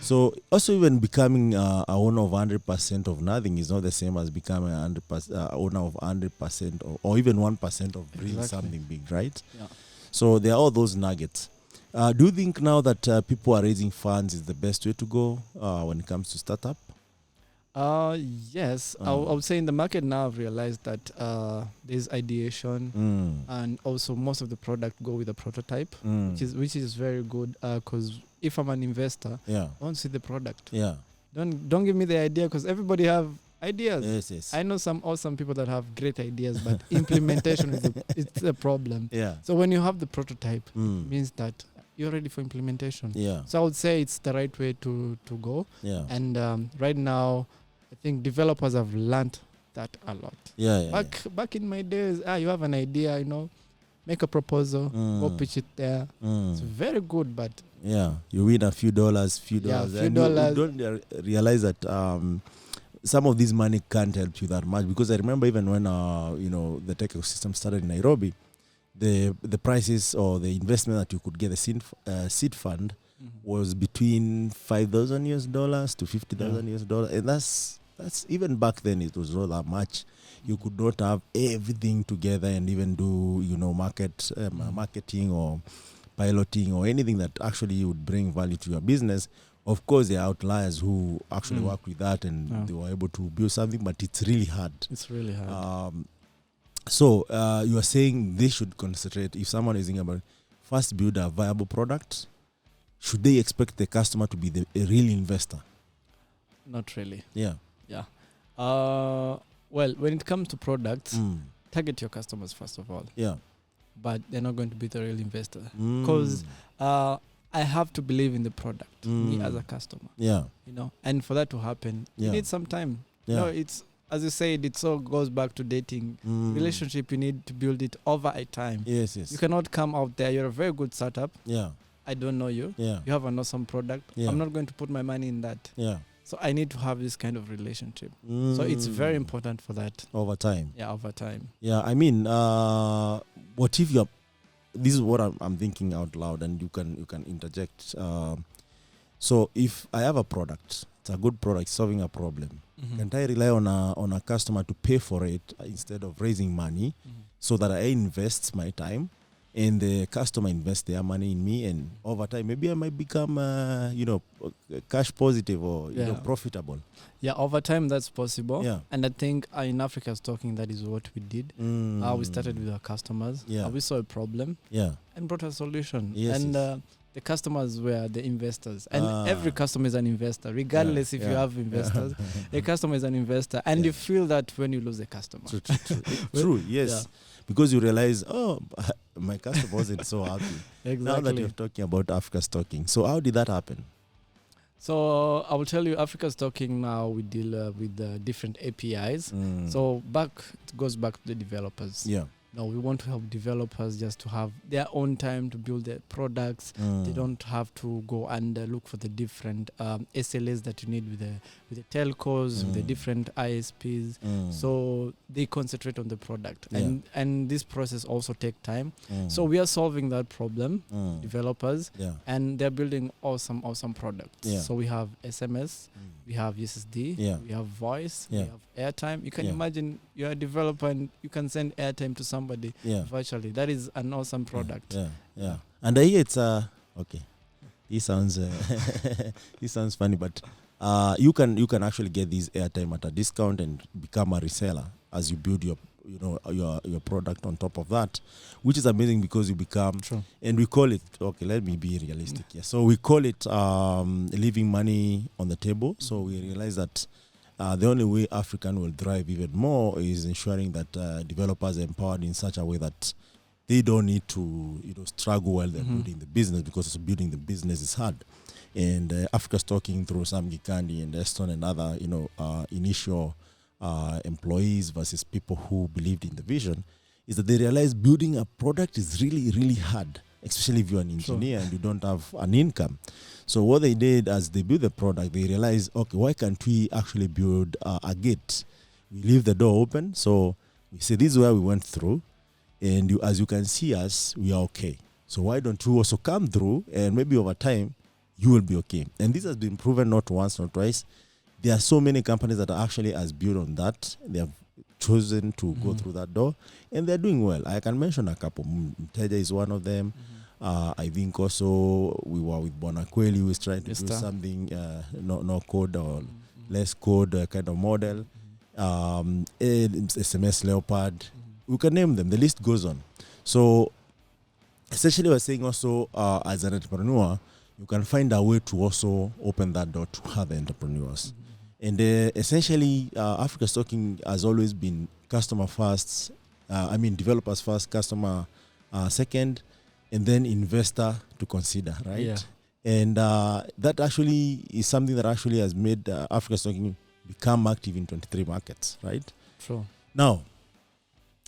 So also even becoming a owner of 100% of nothing is not the same as becoming a 100% owner of 100% or even 1% of bringing something big, right? Yeah. So there are all those nuggets. Do you think now that people are raising funds is the best way to go when it comes to startup? Yes, I would say in the market now I've realized that there's ideation and also most of the product go with a prototype, which is very good because if I'm an investor, I want to see the product. Yeah. Don't give me the idea because everybody have ideas. Yes. I know some awesome people that have great ideas, but implementation it's a problem. Yeah. So when you have the prototype, it means that you're ready for implementation. Yeah. So I would say it's the right way to go. Yeah. And right now, I think developers have learned that a lot. Back in my days, you have an idea, make a proposal, go pitch it there. It's very good, but you win a few dollars. You don't realize that some of this money can't help you that much, because I remember even when the tech ecosystem started in Nairobi, the prices or the investment that you could get a seed fund was between $5,000 to $50,000, and that's even back then it was not that much. You could not have everything together and even do marketing or piloting or anything that actually would bring value to your business. Of course, there are outliers who actually work with that and they were able to build something, but it's really hard. So you are saying they should concentrate, if someone is thinking about first build a viable product, should they expect the customer to be a real investor? Not really. Yeah. Well, when it comes to products, target your customers first of all. Yeah. But they're not going to be the real investor. Because I have to believe in the product, me as a customer. Yeah. And for that to happen, you need some time. It's, as you said, it all goes back to dating. Relationship, you need to build it over a time. Yes. You cannot come out there, you're a very good startup. Yeah. I don't know you. Yeah. You have an awesome product. Yeah. I'm not going to put my money in that. Yeah. So I need to have this kind of relationship. So it's very important for that. Over time. Yeah, over time. Yeah, I mean, what if you're... This is what I'm thinking out loud, and you can interject. So if I have a product, it's a good product solving a problem, can't I rely on a customer to pay for it instead of raising money, so that I invest my time and the customer invests their money in me, and over time maybe I might become cash positive or profitable? Yeah, over time that's possible. Yeah. And I think in AfricasTalking that is what we did. We started with our customers. Yeah. We saw a problem. Yeah. And brought a solution. Yes, and the customers were the investors. And every customer is an investor, regardless if you have investors. A customer is an investor. And you feel that when you lose a customer. True, yes. Yeah. Because you realize, my customer wasn't so happy. Exactly. Now that you're talking about AfricasTalking. So how did that happen? So I will tell you, AfricasTalking now, we deal with different APIs. So it goes back to the developers. Yeah. No, we want to help developers just to have their own time to build their products. They don't have to go and look for the different SLAs that you need with the telcos, with the different ISPs. So they concentrate on the product. And this process also takes time. So we are solving that problem, developers, and they're building awesome products. So we have SMS, we have USSD, we have voice, we have airtime. You can imagine you're a developer and you can send airtime to somebody virtually. That is an awesome product. Yeah. And I hear it's okay. This sounds funny, but you can actually get this airtime at a discount and become a reseller as you build your product on top of that, which is amazing because you become, and we call it, okay, let me be realistic here. So we call it leaving money on the table. So we realize that the only way African will thrive even more is ensuring that developers are empowered in such a way that they don't need to struggle while they're building the business, because building the business is hard. And AfricasTalking through Sam Gikandi and Eston and other initial employees versus people who believed in the vision, is that they realize building a product is really, really hard, especially if you're an engineer and you don't have an income. So what they did as they built the product, they realized, okay, why can't we actually build a gate? We leave the door open. So we say, this is where we went through, and as you can see us, we are okay. So why don't you also come through, and maybe over time, you will be okay. And this has been proven not once, not twice. There are so many companies that are actually as built on that. They have chosen to go through that door, and they're doing well. I can mention a couple. Mteja is one of them. I think also we were with Bonakweli, who is trying to do something, no code or less code kind of model. SMS Leopard. We can name them. The list goes on. So essentially we're saying also as an entrepreneur, you can find a way to also open that door to other entrepreneurs. And essentially, AfricasTalking has always been customer first, developers first, customer second, and then investor to consider, right? Yeah. And that actually is something that actually has made AfricasTalking become active in 23 markets, right? True. Now,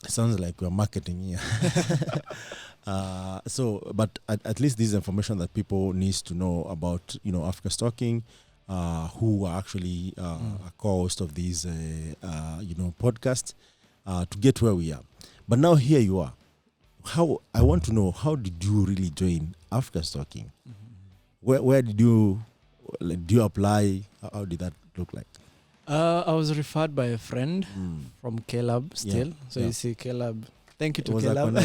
it sounds like we're marketing here. But at least this is information that people need to know about, AfricasTalking, who are actually a co-host of these, podcasts, to get where we are. But now here you are. I want to know, how did you really join AfricasTalking? Where did you apply? How did that look like? I was referred by a friend from Caleb still. Yeah. So you see Caleb. Thank you to Was Caleb.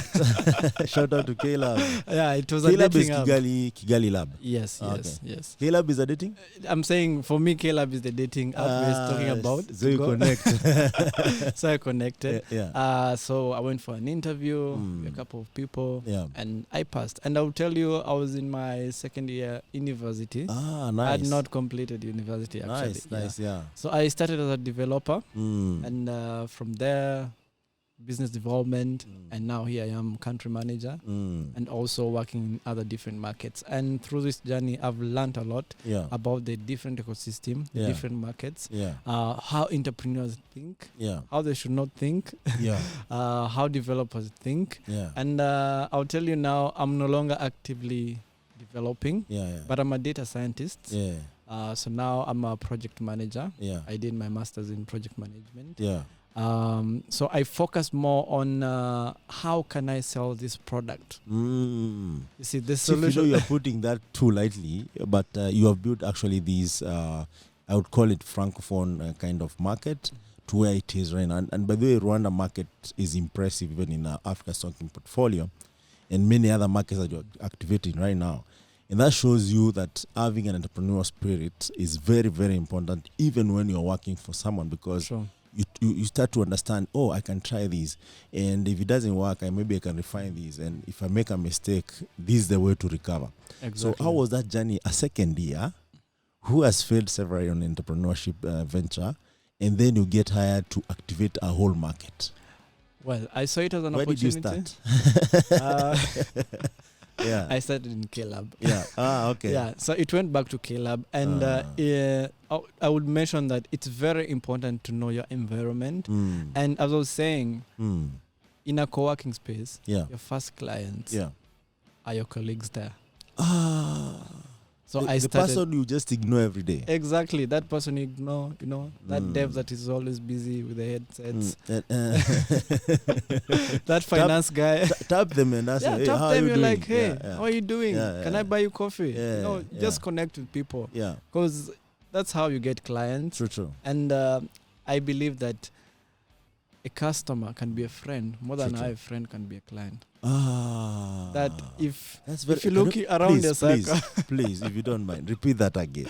Shout out to Caleb. Yeah, it was Caleb a is dating app. Kigali Lab. Yes. Yes. Caleb is a dating? I'm saying for me, Caleb is the dating app we're talking about. So you connect. So I connected. Yeah. So I went for an interview with a couple of people, and I passed. And I'll tell you, I was in my second year university. Nice. I had not completed university actually. Nice, yeah. So I started as a developer, Mm. and from there, business development, and now here I am country manager, and also working in other different markets. And through this journey, I've learned a lot about the different ecosystem, the different markets, how entrepreneurs think, how they should not think, how developers think. And I'll tell you now, I'm no longer actively developing, but I'm a data scientist. So now I'm a project manager. I did my master's in project management. So I focus more on how can I sell this product. You see, the solution. You're putting that too lightly, but you have built actually these, I would call it francophone kind of market to where it is right now. And by the way, Rwanda market is impressive even in AfricasTalking portfolio and many other markets that you're activating right now. And that shows you that having an entrepreneurial spirit is very, very important, even when you're working for someone, because you start to understand, I can try this, and if it doesn't work, maybe I can refine this, and if I make a mistake, this is the way to recover. Exactly. So how was that journey? A second year, who has failed several on entrepreneurship venture, and then you get hired to activate a whole market? Well, I saw it as an opportunity. Where did you start? I started in Caleb. Okay. So it went back to Caleb, and I would mention that it's very important to know your environment. And as I was saying, in a co-working space, your first clients are your colleagues there. So the person you just ignore every day. Exactly, that person you ignore, that dev that is always busy with the headsets. That finance guy. Tap them and ask them, how are you you're doing? Like, hey, how are you doing? Can I buy you coffee? Just connect with people. Because that's how you get clients. True. And I believe that a customer can be a friend more than a friend can be a client. That if you look around your circle, please, if you don't mind, repeat that again.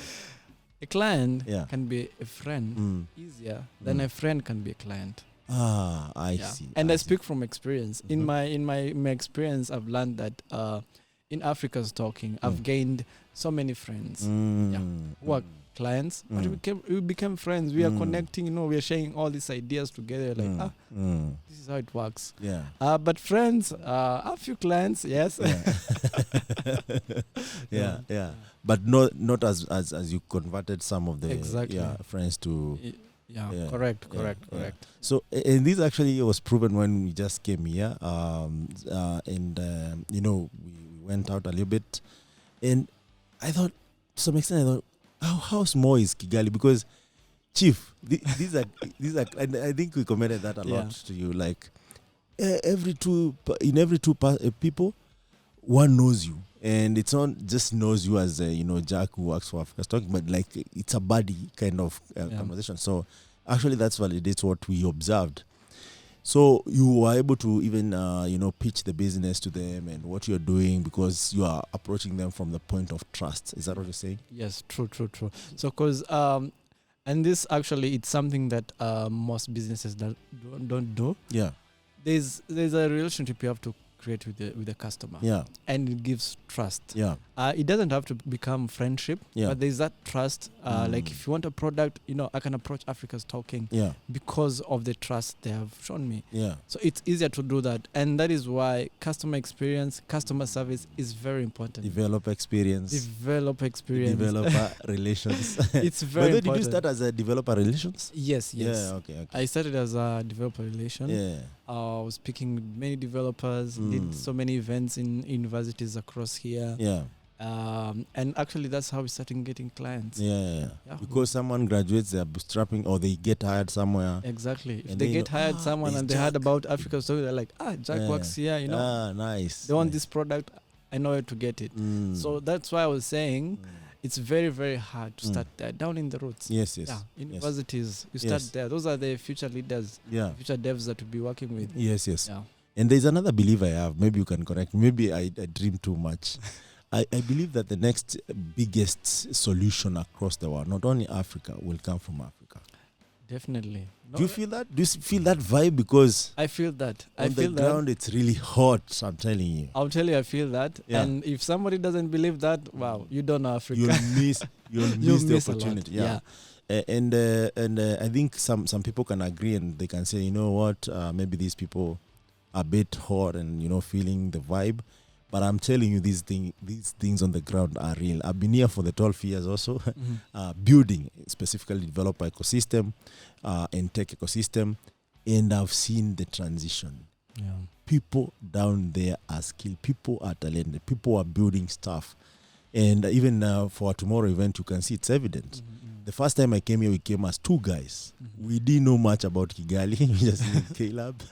A client can be a friend easier than a friend can be a client. I see. And I speak from experience. In my experience, I've learned that in AfricasTalking, I've gained so many friends who are clients, but we became friends. We are connecting, we are sharing all these ideas together. Like, this is how it works. But friends, a few clients, yes. But not as you converted some of the friends to. Correct. So, and this actually was proven when we just came here, and we went out a little bit, and I thought, to some extent, how small is Kigali? Because, Chief, these are, and I think we commented that a lot to you. Like, in every two people, one knows you, and it's not just knows you as Jack who works for AfricasTalking, but like it's a buddy kind of conversation. So actually, that's validates what we observed. So you were able to even pitch the business to them and what you're doing because you are approaching them from the point of trust. Is that what you're saying? Yes, true. So because and this actually it's something that most businesses that don't do. Yeah. There's a relationship you have to create with the customer. Yeah. And it gives trust. Yeah. It doesn't have to become friendship. Yeah. But there's that trust. Like if you want a product, I can approach AfricasTalking. Yeah. Because of the trust they have shown me. Yeah. So it's easier to do that, and that is why customer experience, customer service is very important. Developer experience. Developer relations. It's very important. Did you start as a developer relations? Yes. Yeah. Okay. I started as a developer relation. Yeah. I was speaking with many developers. Did so many events in universities across here. Yeah. And actually, that's how we started getting clients. Yeah. Because someone graduates, they're bootstrapping, or they get hired somewhere. Exactly. If they get hired someone and they heard about AfricasTalking, they're like, Jack works here, nice. They want this product, I know where to get it. So that's why I was saying it's very, very hard to start there, down in the roots. Yes. Yeah, universities, you start there. Those are the future leaders, future devs that we'll be working with. Yes. Yeah. And there's another belief I have. Maybe you can correct me. Maybe I dream too much. I believe that the next biggest solution across the world, not only Africa, will come from Africa. Definitely. Do you feel that? Do you feel that vibe? Because I feel that. On the ground, it's really hot. I'm telling you. I'll tell you, I feel that. Yeah. And if somebody doesn't believe that, wow, you don't know Africa. You'll miss the opportunity. Yeah. And I think some people can agree and they can say, you know what, maybe these people are a bit hot and feeling the vibe. But I'm telling you, these things on the ground are real. I've been here for the 12 years also, building, specifically developer ecosystem and tech ecosystem, and I've seen the transition. Yeah. People down there are skilled. People are talented. People are building stuff. And even for our tomorrow event, you can see it's evident. The first time I came here, we came as two guys. We didn't know much about Kigali. We just knew Caleb.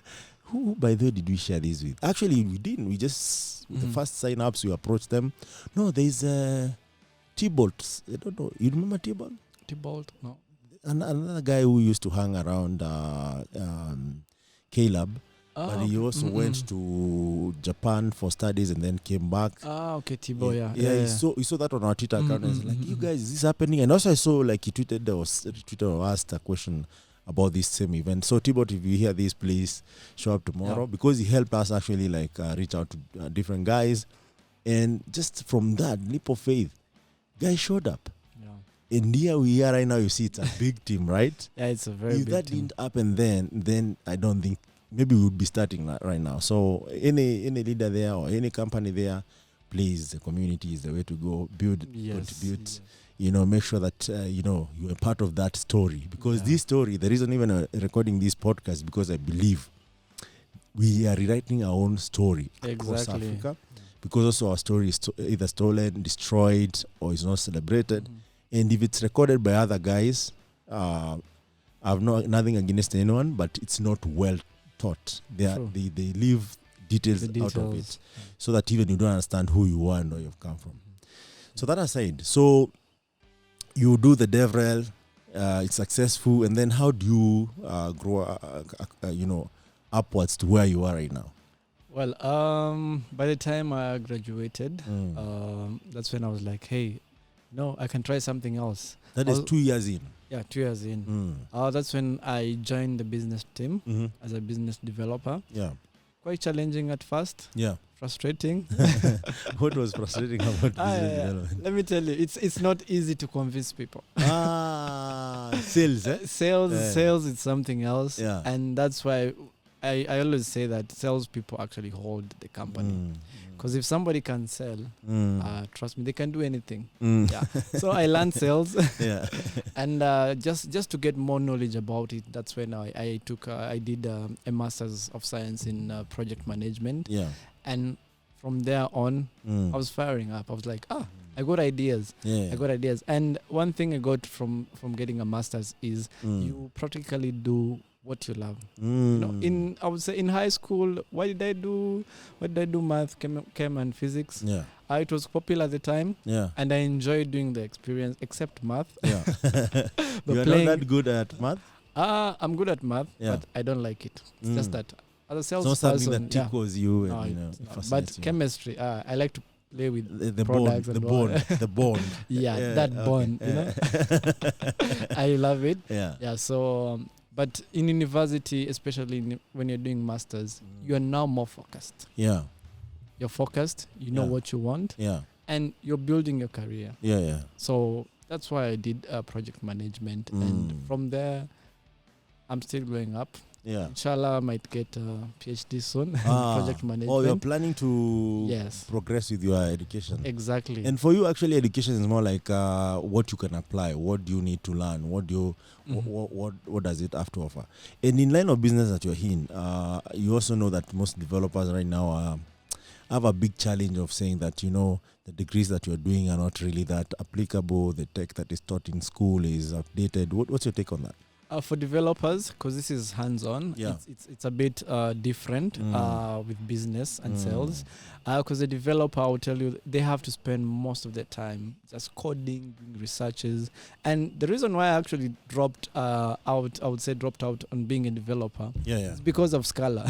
Who, by the way, did we share this with? Actually, we didn't. We just, the first sign-ups, we approached them. No, there's T-Bolt. I don't know. You remember T-Bolt? T-Bolt? No. Another guy who used to hang around Caleb. But he also went to Japan for studies and then came back. Okay, T-Bolt, yeah. He saw that on our Twitter account. And he's like, you guys, is this happening? And also I saw like he tweeted or asked a question about this same event. So T-Bot, if you hear this, please show up tomorrow because he helped us actually reach out to different guys. And just from that leap of faith, guys showed up. Yeah. And here we are right now. You see, it's a big team, right? Yeah, it's a very big team. If that didn't happen then I don't think maybe we would be starting right now. So any leader there or any company there, please, the community is the way to go. Build, contribute. Make sure that, you're a part of that story. Because this story, the reason even recording this podcast, because I believe we are rewriting our own story across Africa. Because also our story is either stolen, destroyed, or is not celebrated. And if it's recorded by other guys, I have nothing against anyone, but it's not well taught. They leave details out of it. So that even you don't understand who you are and where you've come from. So that aside, you do the DevRel, it's successful, and then how do you grow, upwards to where you are right now? Well, by the time I graduated, that's when I was like, hey, no, I can try something else. That is 2 years in. Yeah, 2 years in. That's when I joined the business team as a business developer. Yeah. Quite challenging at first. Yeah. Frustrating. What was frustrating about business development? Let me tell you, it's not easy to convince people. Sales, eh? Sales is something else. Yeah. And that's why I always say that salespeople actually hold the company. Because if somebody can sell, trust me, they can do anything. Yeah. So I learned sales. And just to get more knowledge about it, that's when I did a Master's of Science in Project Management. Yeah. And from there on, I was firing up. I was like, I got ideas. I got ideas. And one thing I got from getting a master's is you practically do what you love. You know, I would say in high school, what did I do math, chem and physics. Yeah. It was popular at the time. Yeah. And I enjoyed doing the experience, except math. Yeah. You're not that good at math? I'm good at math, but I don't like it. It's just that as a salesperson, it's not something that tickles you, and, no, you know, but chemistry, I like to play with the bond, the bond. Yeah, that bond, you know. I love it. Yeah. So, but in university, especially when you're doing masters, you are now more focused. Yeah. You're focused. You know what you want. Yeah. And you're building your career. Yeah. So that's why I did project management, and from there, I'm still going up. Yeah. Inshallah, I might get a PhD soon in project management. Oh, you're planning to progress with your education. Exactly. And for you, actually, education is more like what you can apply. What do you need to learn? What do you, what does it have to offer? And in line of business that you're in, you also know that most developers right now have a big challenge of saying that, you know, the degrees that you're doing are not really that applicable. The tech that is taught in school is outdated. What's your take on that? For developers, because this is hands-on, it's a bit different with business and sales. Because the developer, I will tell you, they have to spend most of their time just coding, doing researches. And the reason why I actually dropped out on being a developer is because of Scala.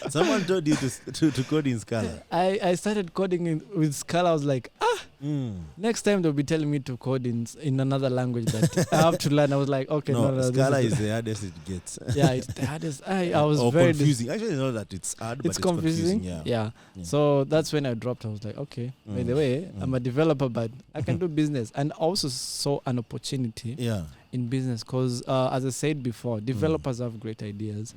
Someone told you to code in Scala. I started coding with Scala. I was like, next time they'll be telling me to code in another language that I have to learn. I was like, okay, no, Scala is the hardest it gets. Yeah, it's the hardest. I was very confusing. Actually, not that it's hard, but it's confusing. Yeah. So that's when I dropped. I was like, okay, by the way, I'm a developer, but I can do business. And also saw an opportunity in business because, as I said before, developers have great ideas,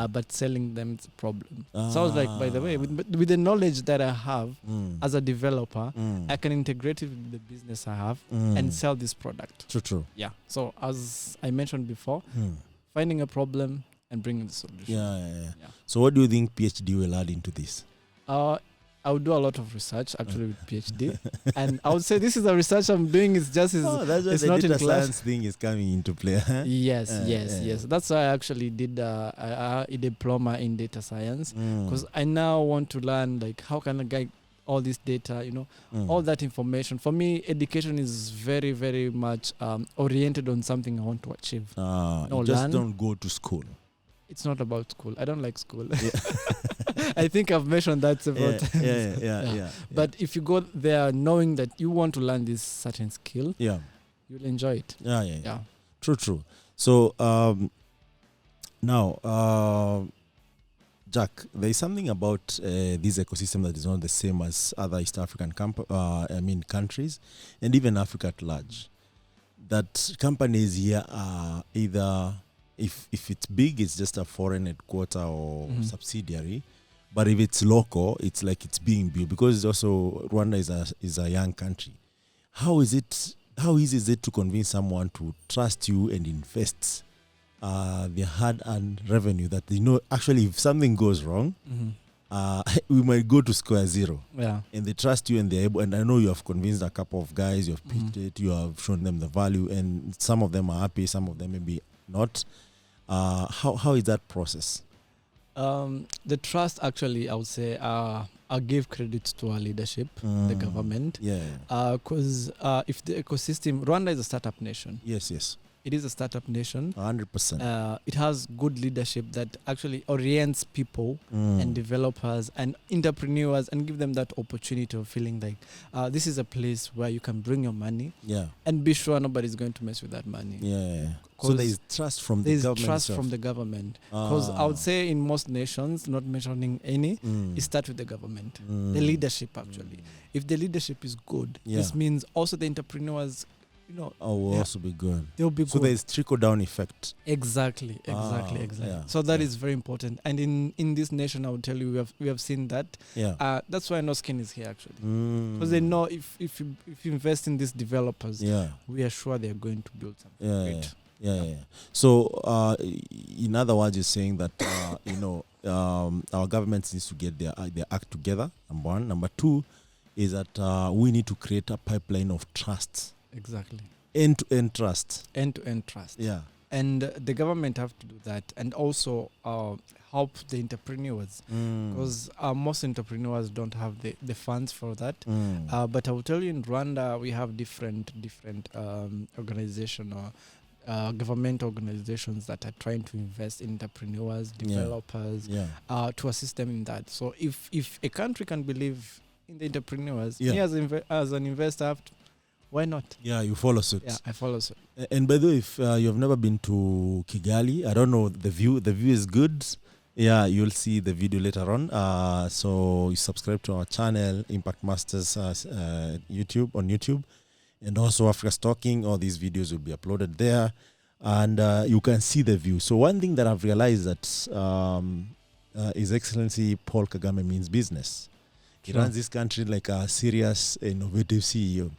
but selling them is a problem. So I was like, by the way, with the knowledge that I have as a developer, I can integrate it with the business I have and sell this product. True. Yeah. So as I mentioned before, finding a problem and bringing the solution. Yeah. So what do you think PhD will add into this? I would do a lot of research actually with PhD, and I would say this is a research I'm doing. It's just that's why it's the not data in class. science thing is coming into play. Yes. That's why I actually did a diploma in data science because I now want to learn like how can I get all this data, you know, all that information. For me, education is very, very much oriented on something I want to achieve. You just don't go to school. It's not about school. I don't like school. I think I've mentioned that several times. Yeah. But if you go there knowing that you want to learn this certain skill, you'll enjoy it. Yeah. True. So now, Jack, there is something about this ecosystem that is not the same as other East African countries, and even Africa at large. That companies here are either, if it's big, it's just a foreign headquarter or subsidiary. But if it's local, it's like it's being built because it's also Rwanda is a young country. How easy is it to convince someone to trust you and invest their hard-earned revenue that they know actually if something goes wrong, we might go to square zero. Yeah. And they trust you and they're able, and I know you have convinced a couple of guys, you have pitched it, you have shown them the value, and some of them are happy, some of them maybe not. How is that process? The trust, actually, I would say, I'll give credit to our leadership, the government. Because if the ecosystem, Rwanda is a startup nation. Yes. It is a startup nation. 100%. It has good leadership that actually orients people and developers and entrepreneurs and give them that opportunity of feeling like this is a place where you can bring your money and be sure nobody's going to mess with that money. So there is trust from the government. There is trust from the government. Because I would say in most nations, not mentioning any, it starts with the government. The leadership, actually. If the leadership is good, this means also the entrepreneurs, you know, will also be good. They'll be good. So there is trickle-down effect. Exactly. So that is very important. And in this nation, I would tell you, we have seen that. That's why No Skin is here, actually. Because they know if you invest in these developers, we are sure they are going to build something great. So, in other words, you're saying that our government needs to get their act together. Number one. Number two is that we need to create a pipeline of trust. Exactly. End-to-end trust. End-to-end trust. Yeah. And the government have to do that, and also help the entrepreneurs, because most entrepreneurs don't have the funds for that. But I will tell you, in Rwanda, we have different organization or government organizations that are trying to invest in entrepreneurs, developers, to assist them in that. So if a country can believe in the entrepreneurs, me as an investor, why not? Yeah, you follow suit. Yeah, I follow suit. And by the way, if you've never been to Kigali, I don't know, the view is good. Yeah, you'll see the video later on. So you subscribe to our channel, Impact Masters on YouTube. And also AfricasTalking, all these videos will be uploaded there. And you can see the view. So one thing that I've realized that His Excellency Paul Kagame means business. He runs this country like a serious, innovative CEO.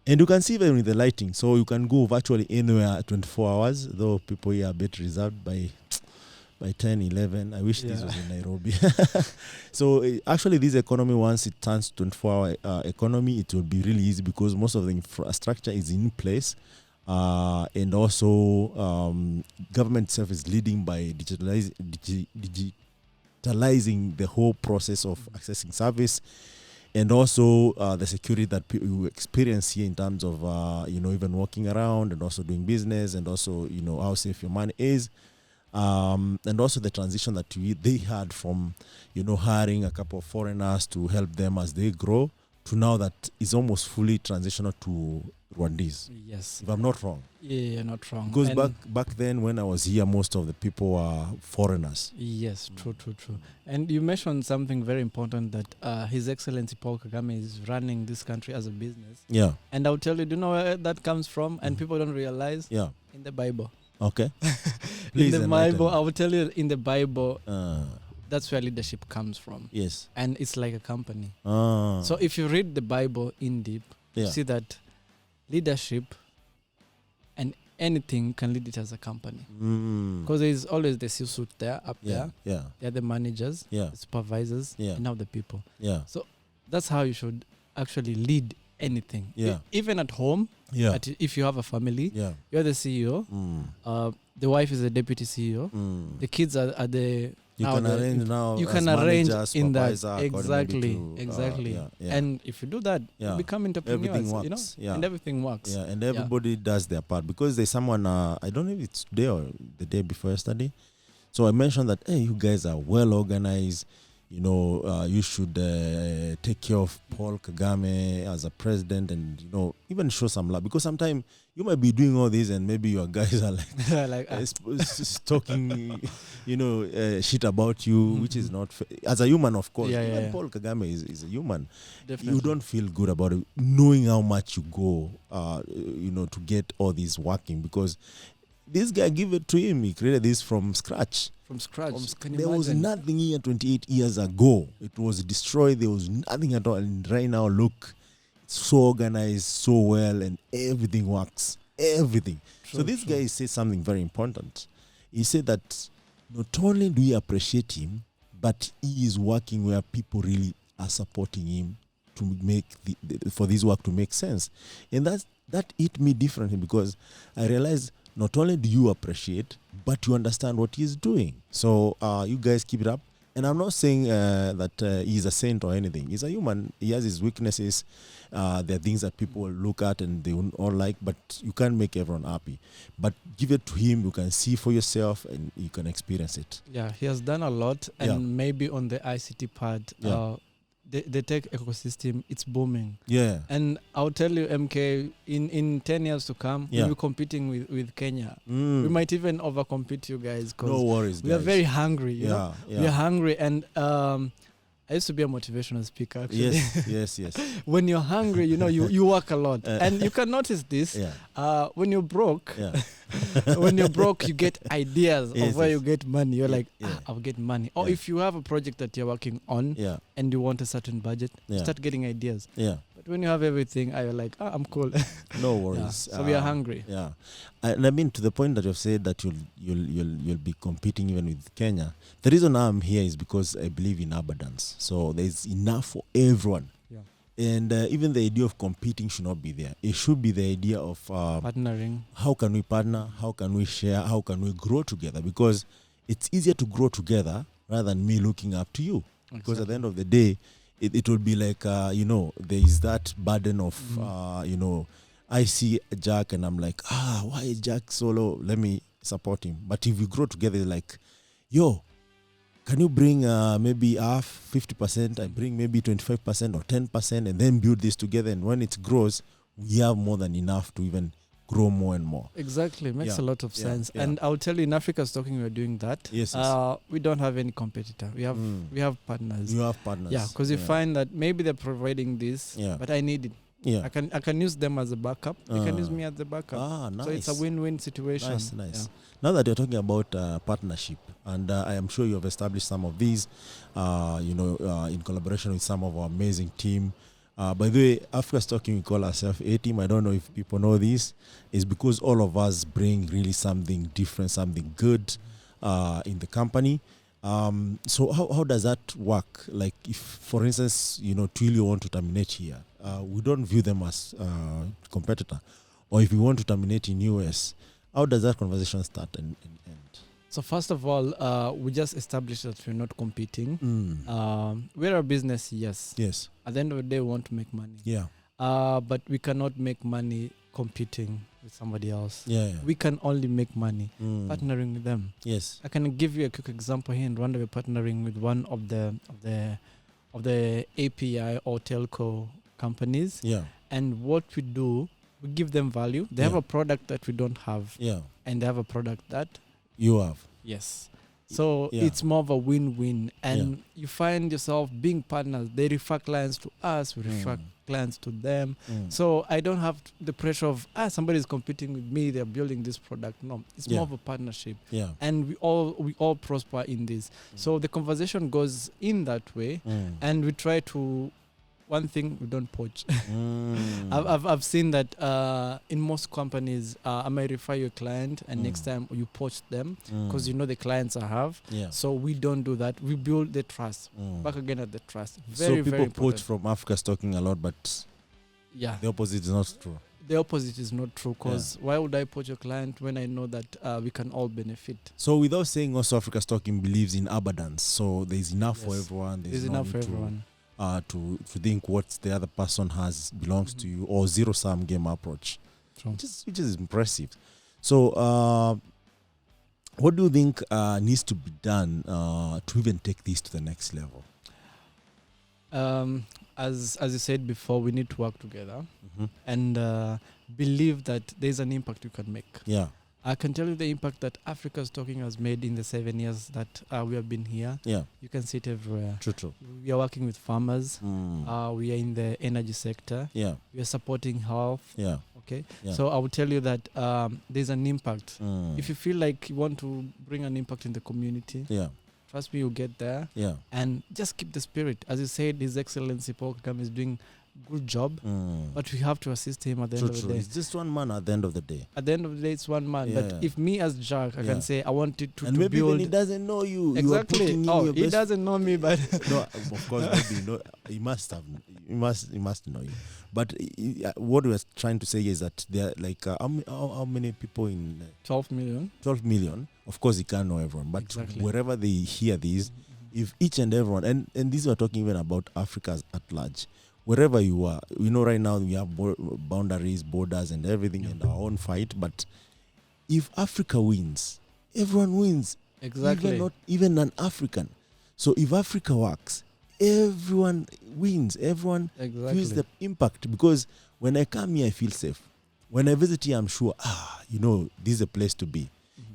And you can see them with the lighting. So you can go virtually anywhere 24 hours, though people here are a bit reserved by 10, 11. I wish this was in Nairobi. So actually this economy, once it turns 24-hour economy, it will be really easy because most of the infrastructure is in place. And also government itself is leading by digitalizing the whole process of accessing service. And also the security that you experience here in terms of, even walking around and also doing business and also, how safe your money is. And also the transition that they had from, hiring a couple of foreigners to help them as they grow to now that is almost fully transitional to Rwandese. Yes. If I'm not wrong. Yeah, you're not wrong. Because back then when I was here, most of the people were foreigners. Yes, true. And you mentioned something very important, that His Excellency Paul Kagame is running this country as a business. Yeah. And I'll tell you, do you know where that comes from? And people don't realize? Yeah. In the Bible. Okay. In the Bible, I will tell you, in the Bible, that's where leadership comes from. Yes. And it's like a company. So if you read the Bible in deep, you see that leadership and anything can lead it as a company. Because there is always the C-suite there, up there. Yeah. They're the managers, the supervisors, and now the people. Yeah. So that's how you should actually lead anything. Yeah. Even at home, if you have a family, you're the CEO. The wife is the deputy CEO. The kids are the... You can arrange in that. Exactly. And if you do that, you become entrepreneurs. Everything works. And everything works. Yeah, and everybody does their part. Because there's someone, I don't know if it's today or the day before yesterday. So I mentioned that, hey, you guys are well organized. You should take care of Paul Kagame as a president and, even show some love. Because sometimes you might be doing all this and maybe your guys are like talking, shit about you, which is not fair. As a human, of course. Even Paul Kagame is a human. Definitely. You don't feel good about it, knowing how much you go, to get all this working. Because this guy, give it to him. He created this from scratch. There was nothing here 28 years ago. It was destroyed. There was nothing at all. And right now, look, it's so organized, so well, and everything works. Everything. So this guy said something very important. He said that not only do we appreciate him, but he is working where people really are supporting him to make for this work to make sense. And that hit me differently because I realized not only do you appreciate, but you understand what he's doing. So you guys keep it up. And I'm not saying that he's a saint or anything. He's a human. He has his weaknesses. There are things that people look at and they won't all like, but you can't make everyone happy. But give it to him. You can see for yourself and you can experience it. Yeah, he has done a lot. And maybe on the ICT part, the tech ecosystem, it's booming. Yeah. And I'll tell you, MK, in 10 years to come, we'll be competing with Kenya. We might even overcompete you guys. No worries, we are very hungry. We are hungry. And I used to be a motivational speaker, actually. Yes. When you're hungry, you work a lot. And you can notice this. When you're broke, you get ideas of where you get money. You're like, I'll get money. Or if you have a project that you're working on and you want a certain budget, you start getting ideas. But when you have everything, you're like, I'm cool. No worries. So we are hungry. Yeah. And I mean, to the point that you've said that you'll be competing even with Kenya. The reason I'm here is because I believe in abundance. So there's enough for everyone. And even the idea of competing should not be there. It should be the idea of partnering. how can we partner, how can we share, how can we grow together, because it's easier to grow together rather than me looking up to you. Exactly. Because at the end of the day, it will be like, there is that burden of, I see Jack and I'm like, why is Jack solo? Let me support him. But if we grow together, like, yo, can you bring maybe half, 50%, I bring maybe 25% or 10%, and then build this together. And when it grows, we have more than enough to even grow more and more. Exactly. Makes a lot of sense. Yeah. And I'll tell you, in AfricasTalking, we're doing that. Yes. We don't have any competitor. We have partners. You have partners. Yeah, because you find that maybe they're providing this, but I need it. Yeah. I can use them as a backup. They can use me as a backup. Nice. So it's a win-win situation. Nice. Yeah. Now that you're talking about partnership, and I am sure you have established some of these, in collaboration with some of our amazing team. By the way, AfricasTalking, we call ourselves a team. I don't know if people know this. It's because all of us bring really something different, something good in the company. So how does that work? Like if, for instance, Twilio want to terminate here, we don't view them as competitor. Or if we want to terminate in US, how does that conversation start and end? So first of all, we just established that we're not competing. We're a business, yes. Yes. At the end of the day, we want to make money. Yeah. But we cannot make money competing with somebody else. Yeah. We can only make money partnering with them. Yes. I can give you a quick example here in Rwanda. We're partnering with one of the API or telco companies. Yeah. And what we do, we give them value. They have a product that we don't have. Yeah. And they have a product that you have. Yes. So it's more of a win-win. And you find yourself being partners. They refer clients to us. We refer clients to them. So I don't have the pressure of, somebody is competing with me. They're building this product. No, it's more of a partnership. Yeah. And we all prosper in this. So the conversation goes in that way. And we try to, one thing, we don't poach. I've seen that in most companies, I might refer your client and next time you poach them because the clients I have. Yeah. So we don't do that. We build the trust. Back again at the trust. So people poach from AfricasTalking a lot, but the opposite is not true. The opposite is not true because why would I poach your client when I know that we can all benefit? So without saying also AfricasTalking believes in abundance. So there's enough for everyone. There's enough for everyone. To think what the other person has belongs to you, or zero-sum game approach, which is impressive. So what do you think needs to be done to even take this to the next level? As you said before, we need to work together and believe that there's an impact you can make. Yeah. I can tell you the impact that AfricasTalking has made in the 7 years that we have been here. Yeah. You can see it everywhere. True. We are working with farmers. We are in the energy sector. Yeah. We are supporting health. Yeah. Okay. Yeah. So I will tell you that there's an impact. If you feel like you want to bring an impact in the community, trust me, you'll get there. Yeah. And just keep the spirit. As you said, His Excellency Paul Kagame is doing good job, but we have to assist him at the end of the day. It's just one man at the end of the day. At the end of the day, it's one man. Yeah. But if me as Jack, I can say, I want it to and maybe build. When he doesn't know you. Exactly. You he doesn't know me, but no, of course, maybe he must have. He must know you. But what we are trying to say is that there are like how many people in 12 million. 12 million. Of course, he can't know everyone, but wherever they hear these, if each and everyone, and these are talking even about Africa at large. Wherever you are, right now we have boundaries, borders, and everything in our own fight. But if Africa wins, everyone wins. Exactly. Even an African. So if Africa works, everyone wins. Everyone feels the impact. Because when I come here, I feel safe. When I visit here, I'm sure, this is a place to be.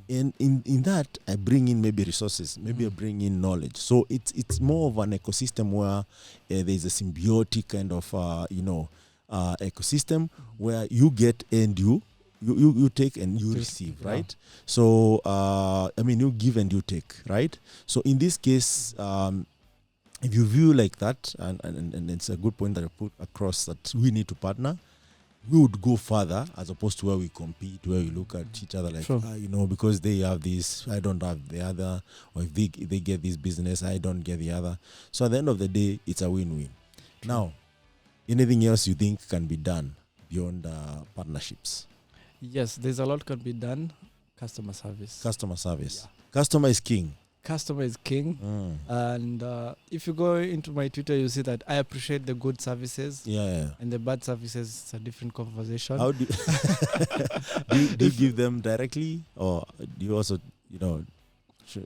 And in that, I bring in maybe resources, maybe I bring in knowledge. So it's more of an ecosystem where there's a symbiotic kind of, ecosystem where you get and you take and you receive, right? So, you give and you take, right? So in this case, if you view like that, and it's a good point that I put across that we need to partner, we would go further as opposed to where we compete, where we look at each other like, because they have this, I don't have the other, or if they get this business, I don't get the other. So at the end of the day, it's a win-win. Now, Anything else you think can be done beyond partnerships? Yes, there's a lot can be done. Customer service. Customer service. Yeah. Customer is king. Customer is king. And if you go into my Twitter, you see that I appreciate the good services. Yeah. And the bad services, it's a different conversation. How do do you give them directly, or do you also,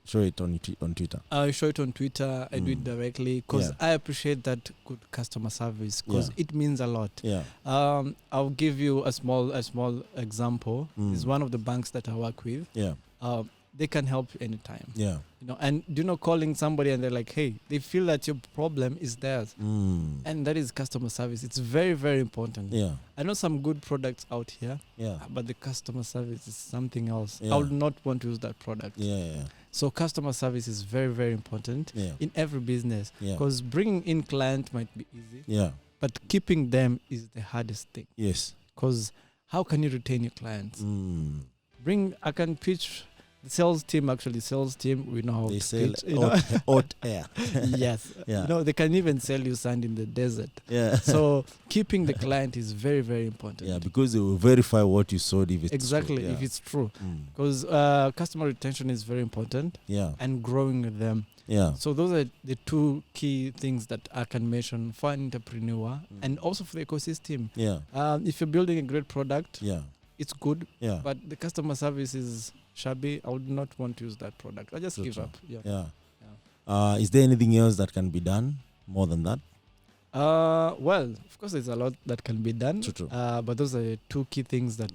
show it on Twitter? I show it on Twitter. I do it directly because I appreciate that good customer service because it means a lot. Yeah. I'll give you a small example. It's one of the banks that I work with. Yeah. They can help you anytime. Yeah. And calling somebody and they're like, hey, they feel that your problem is theirs. And that is customer service. It's very, very important. Yeah. I know some good products out here. Yeah. But the customer service is something else. Yeah. I would not want to use that product. Yeah. So customer service is very, very important in every business. Because bringing in clients might be easy. Yeah. But keeping them is the hardest thing. Yes. Because how can you retain your clients? I can pitch the sales team, we know how they to sell pitch. hot air. Yes. Yeah. They can even sell you sand in the desert. Yeah. So keeping the client is very, very important. Yeah, because they will verify what you sold if it's exactly true. Yeah. if it's true. Because customer retention is very important. Yeah. And growing with them. Yeah. So those are the two key things that I can mention for an entrepreneur and also for the ecosystem. Yeah. If you're building a great product, it's good. Yeah. But the customer service is shabby. I would not want to use that product. I just give up. Yeah. Is there anything else that can be done more than that? Well, of course, there's a lot that can be done. True. But those are the two key things that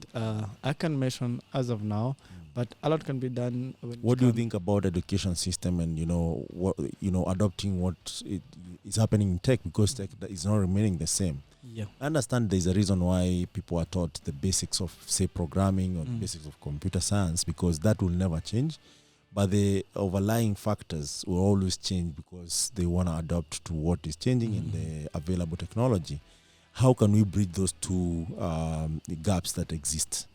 I can mention as of now. But a lot can be done. What do you think about education system and adopting what is happening in tech, because tech is not remaining the same? Yeah. I understand there's a reason why people are taught the basics of, say, programming or the basics of computer science, because that will never change. But the overlying factors will always change because they want to adapt to what is changing in the available technology. How can we bridge those two gaps that exist?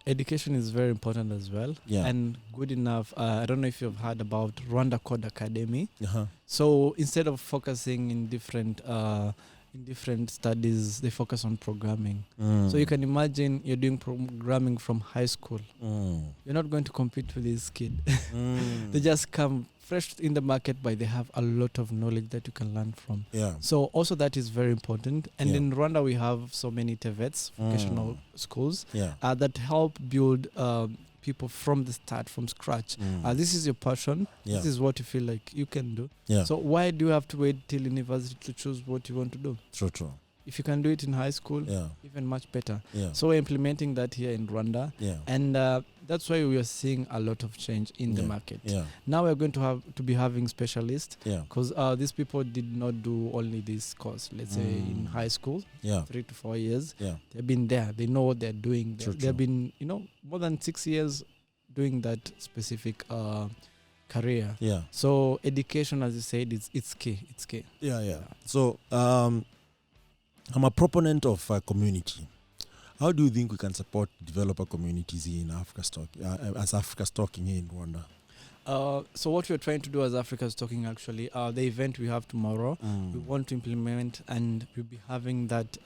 Education is very important as well, and good enough. I don't know if you've heard about Rwanda Code Academy. So instead of focusing in different studies, they focus on programming. So you can imagine you're doing programming from high school. You're not going to compete with this kid. They just come fresh in the market, but they have a lot of knowledge that you can learn from. So also that is very important. And in Rwanda, we have so many TVETs, vocational schools, that help build people from the start, from scratch. This is your passion. This is what you feel like you can do. So why do you have to wait till university to choose what you want to do? True. If you can do it in high school, even much better. Yeah. So we're implementing that here in Rwanda. Yeah. And that's why we are seeing a lot of change in the market. Yeah. Now we're going to be having specialists. Yeah. Because these people did not do only this course, let's say in high school, 3 to 4 years. Yeah. They've been there. They know what they're doing. They've been, more than 6 years doing that specific career. Yeah. So education, as you said, it's key. It's key. Yeah. So I'm a proponent of community. How do you think we can support developer communities in AfricasTalking, as AfricasTalking here in Rwanda? So what we're trying to do as AfricasTalking, actually, the event we have tomorrow, we want to implement, and we'll be having that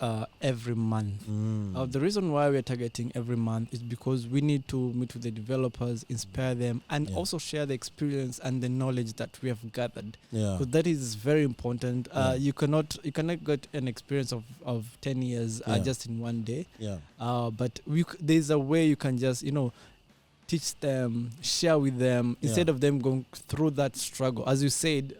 every month. The reason why we're targeting every month is because we need to meet with the developers, inspire them, and also share the experience and the knowledge that we have gathered. Because that is very important. You cannot get an experience of 10 years just in one day. But there's a way you can just, teach them, share with them, instead of them going through that struggle. As you said,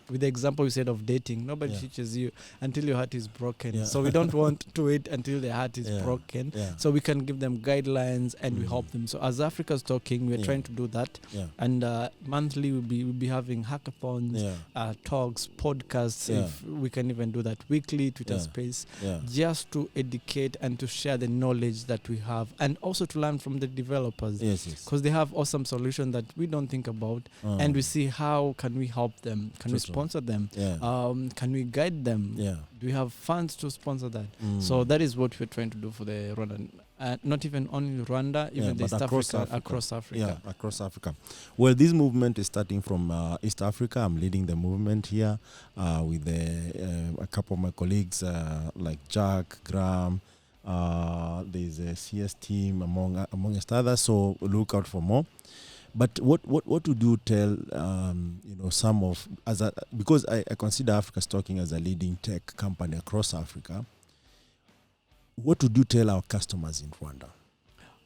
with the example you said of dating, nobody teaches you until your heart is broken. So we don't want to wait until their heart is broken. So we can give them guidelines and we help them. So as AfricasTalking, we're trying to do that. And monthly we'll be having hackathons, talks, podcasts. If we can even do that weekly, Twitter space, just to educate and to share the knowledge that we have, and also to learn from the developers. yes. Because they have awesome solutions that we don't think about, and we see how can we help them? Can we sponsor them? Can we guide them? Do we have funds to sponsor that? So that is what we're trying to do for the Rwandan. Not even only Rwanda, even the East across Africa. Yeah, across Africa. Well, this movement is starting from East Africa. I'm leading the movement here with a couple of my colleagues like Jack, Graham. There's a CS team amongst others. So look out for more. But what would you tell some of because I consider AfricasTalking as a leading tech company across Africa. What would you tell our customers in Rwanda?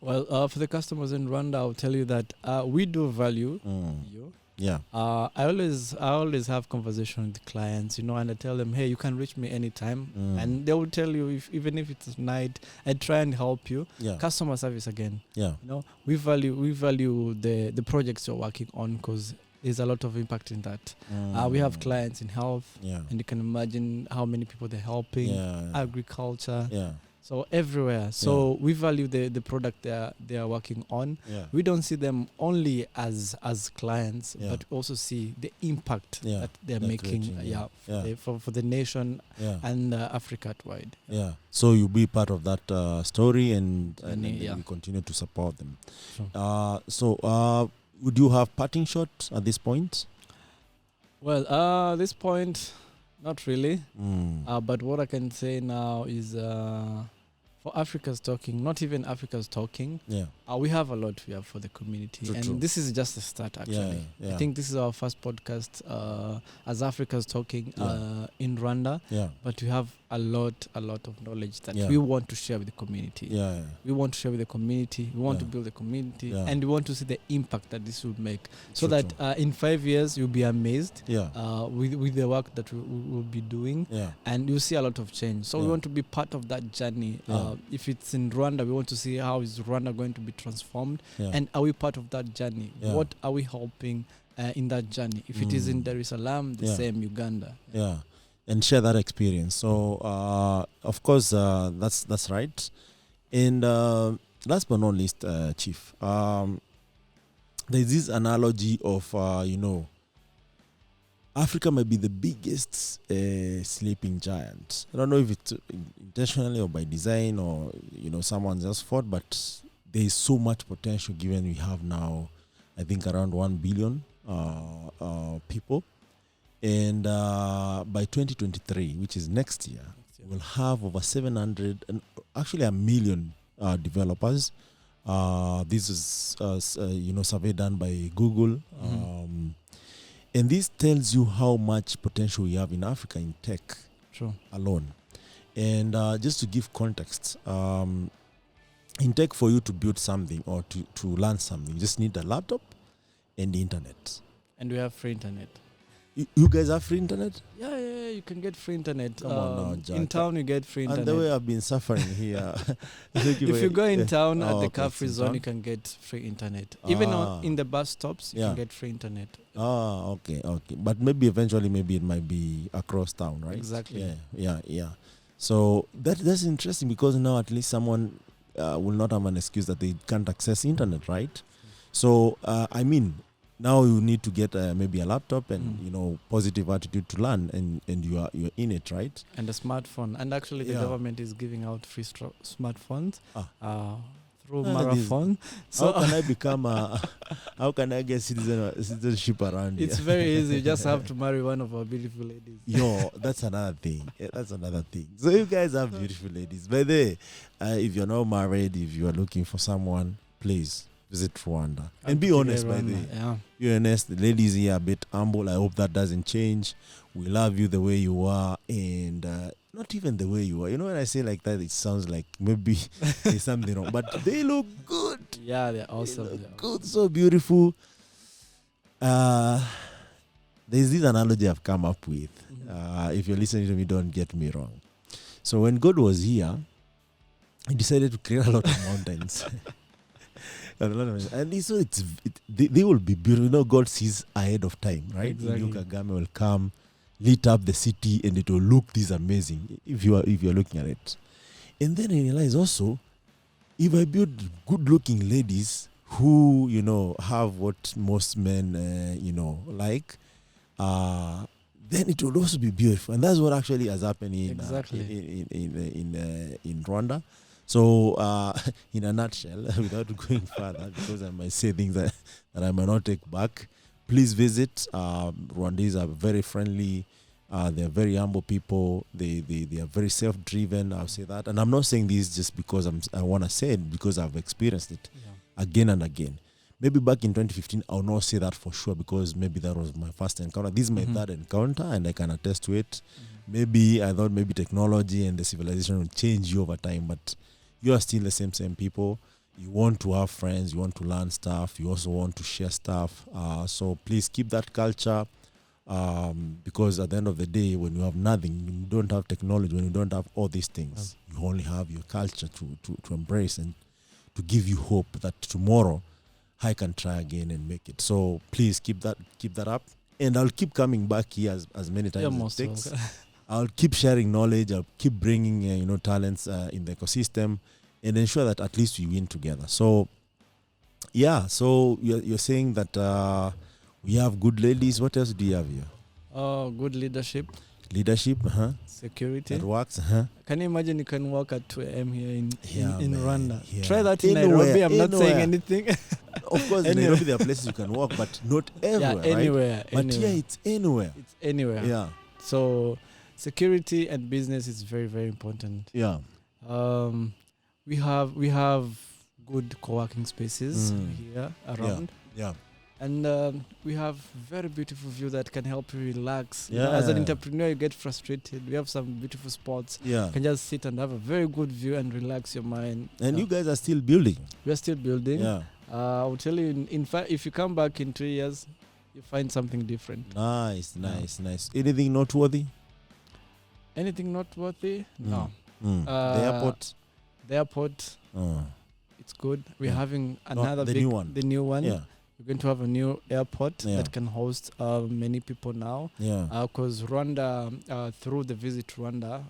Well, for the customers in Rwanda, I'll tell you that we do value you. Yeah. I always have conversation with clients, and I tell them, hey, you can reach me anytime, and they will tell you even if it's night, I try and help you. Yeah. Customer service again. Yeah. We value the projects you're working on because there's a lot of impact in that. We have clients in health, and you can imagine how many people they're helping. Agriculture. So everywhere. So we value the product they are working on. We don't see them only as clients, but also see the impact that they're making. For the nation and Africa at wide. So you'll be part of that story, and we continue to support them. Sure. Would you have parting shot at this point? Well, this point, not really. But what I can say now is for AfricasTalking, not even AfricasTalking, we have a lot we have for the community. True. This is just the start, actually. I think this is our first podcast as AfricasTalking in Rwanda. But we have a lot of knowledge that we want to share with the community. We want to share with the community. We want to build the community. And we want to see the impact that this will make. So that in 5 years, you'll be amazed with the work that we will be doing. And you'll see a lot of change. So we want to be part of that journey. If it's in Rwanda, we want to see how is Rwanda going to be transformed. And are we part of that journey? What are we helping in that journey? If it is in Dar es Salaam, the same Uganda. And share that experience. So, of course, that's right. And last but not least, Chief, there's this analogy of, Africa might be the biggest sleeping giant. I don't know if it's intentionally or by design or, someone's else fault, but there is so much potential given we have now, I think, around 1 billion people. And by 2023, which is next year, we'll have over 700 and actually 1 million developers. This is survey done by Google. And this tells you how much potential we have in Africa in tech alone. And just to give context, in tech, for you to build something or to learn something, you just need a laptop and the internet. And we have free internet. You guys have free internet? Yeah, you can get free internet. Come on now, Jack. In town, you get free internet. And the way I've been suffering here. If you go in town at the car-free zone, you can get free internet. Even in the bus stops, you can get free internet. Okay. But maybe eventually, it might be across town, right? Exactly. Yeah. So that's interesting because now at least someone will not have an excuse that they can't access internet, right? So, now you need to get maybe a laptop and positive attitude to learn, and you're in it, right? And a smartphone. And actually, the government is giving out free smartphones through Marathon. So how can I become how can I get citizenship around here? It's very easy. You just have to marry one of our beautiful ladies. That's another thing. So you guys have beautiful ladies. By the way, if you're not married, if you are looking for someone, please visit Rwanda. And be honest, by the way. Be honest. The ladies here are a bit humble. I hope that doesn't change. We love you the way you are, and not even the way you are. When I say like that, it sounds like maybe there's something wrong. But they look good. Yeah, they're awesome. They look good, so beautiful. There's this analogy I've come up with. If you're listening to me, don't get me wrong. So when God was here, He decided to create a lot of mountains. And so they will be beautiful. God sees ahead of time, right? Exactly. Kagame will come, lit up the city, and it will look this amazing if you're looking at it. And then I realize also, if I build good-looking ladies who, have what most men, like, then it will also be beautiful. And that's what actually has happened Exactly. in Rwanda. So, in a nutshell, without going further, because I might say things that I might not take back, please visit. Rwandese are very friendly. They're very humble people. They are very self-driven. I'll say that. And I'm not saying this just because I want to say it, because I've experienced it again and again. Maybe back in 2015, I'll not say that for sure, because maybe that was my first encounter. This is my third encounter, and I can attest to it. Maybe I thought maybe technology and the civilization will change you over time, but you are still the same people. You want to have friends. You want to learn stuff. You also want to share stuff. So please keep that culture, because at the end of the day, when you have nothing, you don't have technology, when you don't have all these things, you only have your culture to embrace and to give you hope that tomorrow I can try again and make it. So please keep that up, and I'll keep coming back here as many times as it takes. I'll keep sharing knowledge. I'll keep bringing talents in the ecosystem, and ensure that at least we win together. So yeah, so you're saying that we have good ladies. What else do you have here? Good leadership, security. That works. Can you imagine you can work at 2 a.m. here in Rwanda? Yeah. Try that in Nairobi. I'm not saying anything. Of course, in Nairobi there are places you can walk, but not everywhere, anywhere, right? But here it's anywhere. It's anywhere. Yeah. So security and business is very, very important. Yeah. We have good co-working spaces here around. Yeah. And we have very beautiful view that can help you relax. You know, as an entrepreneur, you get frustrated. We have some beautiful spots. Yeah. You can just sit and have a very good view and relax your mind. And you guys are still building. We are still building. Yeah. I will tell you, in fact, if you come back in 3 years, you find something different. Nice. Anything noteworthy? Anything noteworthy? No. The airport, it's good. We're having another the new one. Yeah. We're going to have a new airport that can host many people now. Yeah. Because Rwanda, through the Visit Rwanda,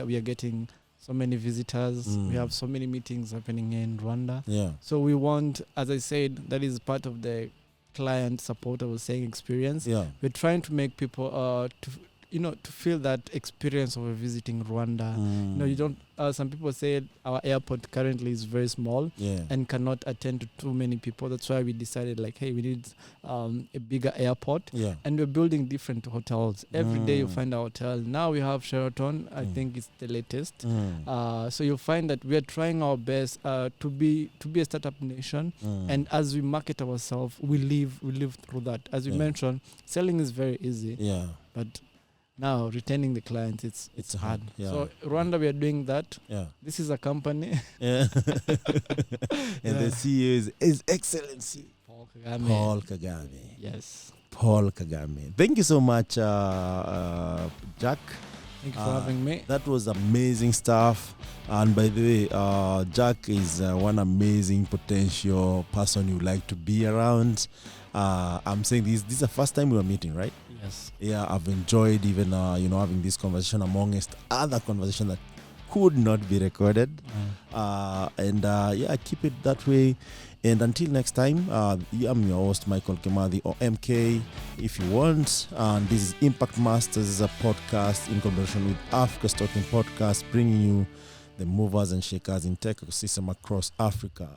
we are getting so many visitors. We have so many meetings happening here in Rwanda. Yeah. So we want, as I said, that is part of the client support, I was saying, experience. Yeah. We're trying to make people to feel that experience of visiting Rwanda. You don't. Some people say our airport currently is very small and cannot attend to too many people. That's why we decided, like, hey, we need a bigger airport. Yeah. And we're building different hotels. Every day you find a hotel. Now we have Sheraton. I think it's the latest. So you'll find that we are trying our best to be a startup nation. And as we market ourselves, we live through that. As you mentioned, selling is very easy. Yeah. But now retaining the clients, it's hard. Yeah. So Rwanda, we are doing that. Yeah. This is a company. Yeah. And the CEO is His Excellency Paul Kagame. Yes. Paul Kagame. Thank you so much, Jack. Thank you for having me. That was amazing stuff. And by the way, Jack is one amazing potential person you like to be around. I'm saying this is the first time we are meeting, right? Yes. Yeah, I've enjoyed even having this conversation amongst other conversations that could not be recorded. Keep it that way. And until next time, I'm your host, Michael Kemadi, or MK, if you want. And this is Impact Masters, is a podcast in collaboration with AfricasTalking podcast, bringing you the movers and shakers in tech ecosystem across Africa.